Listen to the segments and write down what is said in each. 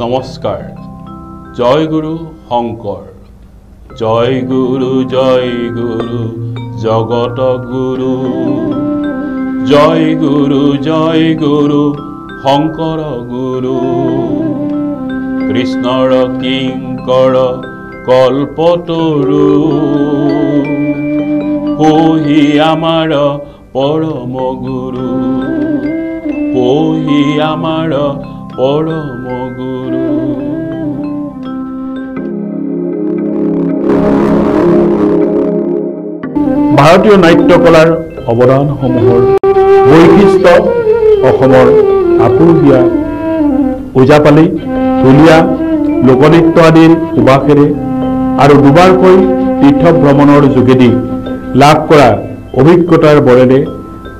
নমস্কাৰ। জয় গুৰু শংকৰ, জয় গুৰু জগত গুৰু, জয় গুৰু শংকৰ গুৰু, কৃষ্ণৰ কিংকৰ কল্পতৰু, পহি আমাৰ পৰম গুৰু, পহি আমাৰ পৰম গুৰু। ভাৰতীয় নাট্যকলাৰ অৱদানসমূহৰ বৈশিষ্ট্য অসমৰ আপুৰুগীয়া ওজাপালি, ঢুলীয়া, লোকনৃত্য আদিৰ সুবাসেৰে আৰু দুবাৰকৈ তীৰ্থ ভ্ৰমণৰ যোগেদি লাভ কৰা অভিজ্ঞতাৰ বৰেৰে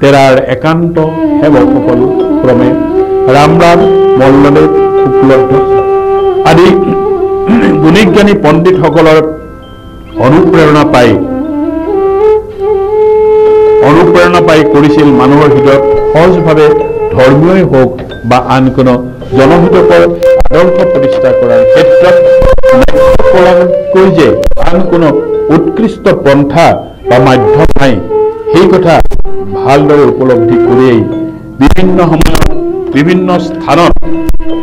তেৰাৰ একান্ত সেৱকসকল ক্ৰমে ৰামৰাজ, মল্লদেৱ, শুক্লধ্বজ আদি গুণীজ্ঞানী পণ্ডিতসকলৰ অনুপ্ৰেৰণা পাই কৰিছিল মানুহৰ হৃদয়ত সহজভাৱে ধৰ্মীয়ই হওক বা আন কোনো জনহিতকৰ আদৰ্শ প্ৰতিষ্ঠা কৰাৰ ক্ষেত্ৰত নাট্যকলাতকৈ যে আন কোনো উৎকৃষ্ট পন্থা বা মাধ্যম নাই, সেই কথা ভালদৰে উপলব্ধি কৰিয়েই বিভিন্ন সময়ত বিভিন্ন স্থানত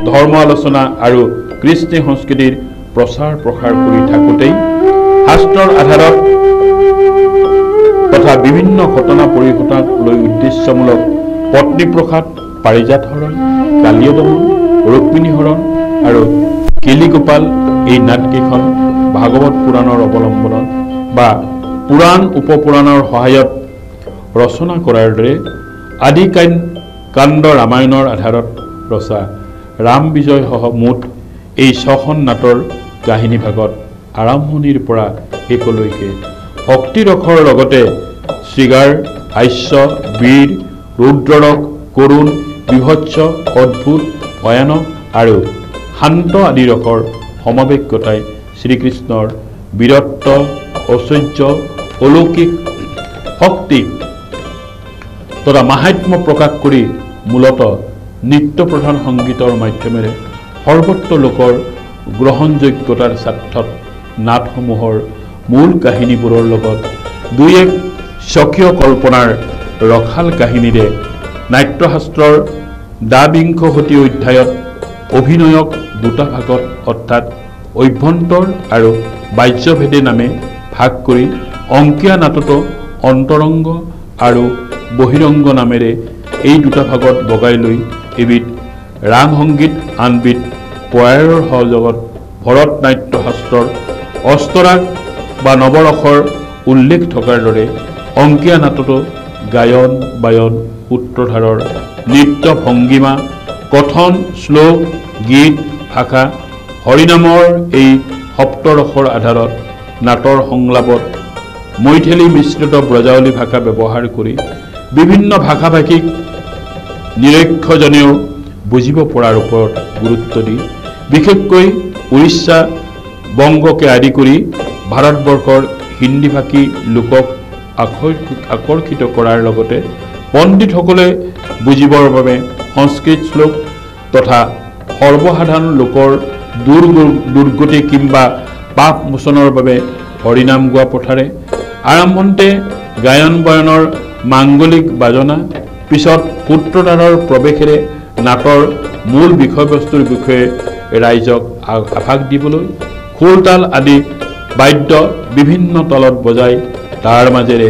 ধৰ্ম আলোচনা আৰু কৃষ্টি সংস্কৃতিৰ প্ৰচাৰ প্ৰসাৰ কৰি থাকোঁতেই শাস্ত্ৰৰ আধাৰত তথা বিভিন্ন ঘটনা পৰিঘটনাক লৈ উদ্দেশ্যমূলক পত্নীপ্ৰসাদ, পাৰিজাত হৰণ, কালীয় দমন, ৰুক্মিণী হৰণ আৰু কেলিগোপাল এই নাটকেইখন ভাগৱত পুৰাণৰ অৱলম্বনত বা পুৰাণ উপপুৰাণৰ সহায়ত ৰচনা কৰাৰ দৰে আদি কাণ্ড ৰামায়ণৰ আধাৰত ৰচা ৰাম বিজয় সহ মুঠ এই ৬খন নাটৰ কাহিনী ভাগত আৰম্ভণিৰ পৰা শেষলৈকে ভক্তিৰসৰ লগতে শৃগাৰ, হাস্য, বীৰ, ৰুদ্ৰৰস, কৰুণ, বিভৎস, অদ্ভুত, ভয়ানক আৰু শান্ত আদি ৰসৰ সমাৱেশ ঘটাই শ্ৰীকৃষ্ণৰ বীৰত্ব, ঐশ্বৰ্য, অলৌকিক শক্তি তথা মাহাত্ম্য প্ৰকাশ কৰি মূলতঃ নিত্য প্ৰধান সংগীতৰ মাধ্যমেৰে সৰ্বত্ৰ লোকৰ গ্ৰহণযোগ্যতাৰ স্বাৰ্থত নাটসমূহৰ মূল কাহিনীবোৰৰ লগত দুই এক স্বকীয় কল্পনাৰ ৰসাল কাহিনীৰে নাট্যশাস্ত্ৰৰ দ্বাবিংশতি অধ্যায়ত অভিনয়ক দুটা ভাগত অৰ্থাৎ অভ্যন্তৰ আৰু বাহ্যভেদে নামে ভাগ কৰি অংকীয়া নাটতো অন্তৰংগ আৰু বহিৰংগ নামেৰে এই দুটা ভাগত বগাই লৈ এবিধ ৰাগ সংগীত, আনবিধ পয়াৰৰ সহযোগত ভৰত নাট্যশাস্ত্ৰৰ অষ্টৰাগ বা নৱৰসৰ উল্লেখ থকাৰ দৰে অংকীয়া নাটতো গায়ন, বায়ন, সূত্ৰধাৰৰ নৃত্য, ভংগীমা, কথন, শ্লোক, গীত, ভাষা, হৰিনামৰ এই সপ্তৰসৰ আধাৰত নাটৰ সংলাপত মৈথিলী মিশ্ৰিত ব্ৰজাৱলী ভাষা ব্যৱহাৰ কৰি বিভিন্ন ভাষাভাষীক নিৰক্ষজনেও বুজিব পৰাৰ ওপৰত গুৰুত্ব দি বিশেষকৈ উৰিষ্যা, বংগকে আদি কৰি ভাৰতবৰ্ষৰ হিন্দীভাষী লোকক আকৰ্ষিত কৰাৰ লগতে পণ্ডিতসকলে বুজিবৰ বাবে সংস্কৃত শ্লোক তথা সৰ্বসাধাৰণ লোকৰ দুৰ্গতি কিংবা পাপ মোচনৰ বাবে হৰিনাম গোৱা পথাৰে আৰম্ভণতে গায়ন বায়নৰ মাংগলিক বাজনা, পিছত সূত্ৰধাৰৰ প্ৰৱেশেৰে নাটৰ মূল বিষয়বস্তুৰ বিষয়ে ৰাইজক আভাস দিবলৈ খোলতাল আদি বাদ্য বিভিন্ন তলত বজাই তাৰ মাজেৰে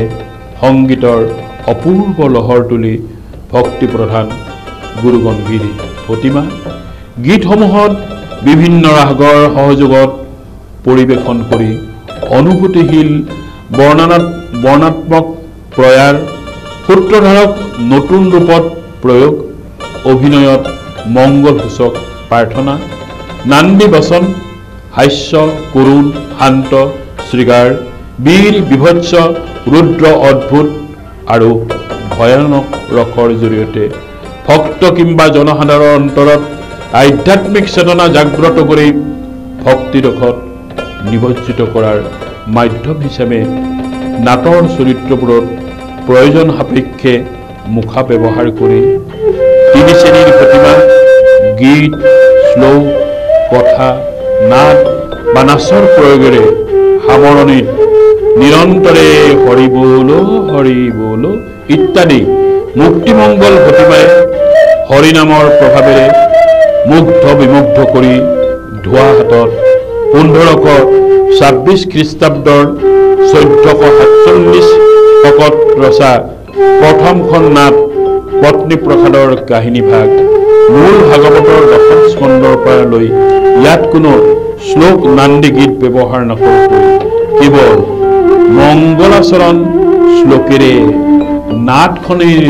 সংগীতৰ অপূৰ্ব লহৰ তুলি ভক্তিপ্ৰধান গুৰুগম্ভীৰ প্ৰতিমা গীতসমূহত বিভিন্ন ৰাগৰ সহযোগত পৰিৱেশন কৰি অনুভূতিশীল বৰ্ণাত্মক প্ৰয়াৰ, সূত্ৰধাৰক নতুন ৰূপত প্ৰয়োগ, অভিনয়ত মংগলসূচক প্ৰাৰ্থনা, নান্দী বচন, হাস্য, কৰুণ, শান্ত, শৃগাৰ, বীৰ, বিভৎস, ৰুদ্ৰ, অদ্ভুত আৰু ভয়ানক ৰসৰ জৰিয়তে ভক্ত কিংবা জনসাধাৰণৰ অন্তৰত আধ্যাত্মিক চেতনা জাগ্ৰত কৰি ভক্তিৰসত নিমজ্জিত কৰাৰ মাধ্যম হিচাপে নাটৰ চৰিত্ৰবোৰত প্ৰয়োজন সাপেক্ষে মুখা ব্যৱহাৰ কৰি তিনি শ্ৰেণীৰ প্ৰতিমা, গীত, শ্লোক, কথা নাট বা নাচৰ প্ৰয়োগেৰে সামৰণিত নিৰন্তৰে হৰি বল ইত্যাদি মুক্তিমংগল ভটিমাই হৰিনামৰ প্ৰভাৱেৰে মুগ্ধ বিমুগ্ধ কৰি ধোৱা হাতত 1526 খ্ৰীষ্টাব্দৰ 1447 শকত ৰচা প্ৰথমখন নাট পত্নী প্ৰসাদৰ কাহিনী ভাগ মূল ভাগৱতৰ দশম স্কন্ধৰ পৰা লৈ ইয়াত কোনো শ্লোক নান্দী গীত ব্যৱহাৰ নকৰাকৈ কেৱল মংগলাচৰণ শ্লোকেৰে নাটখনিৰ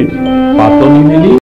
পাতনি মেলি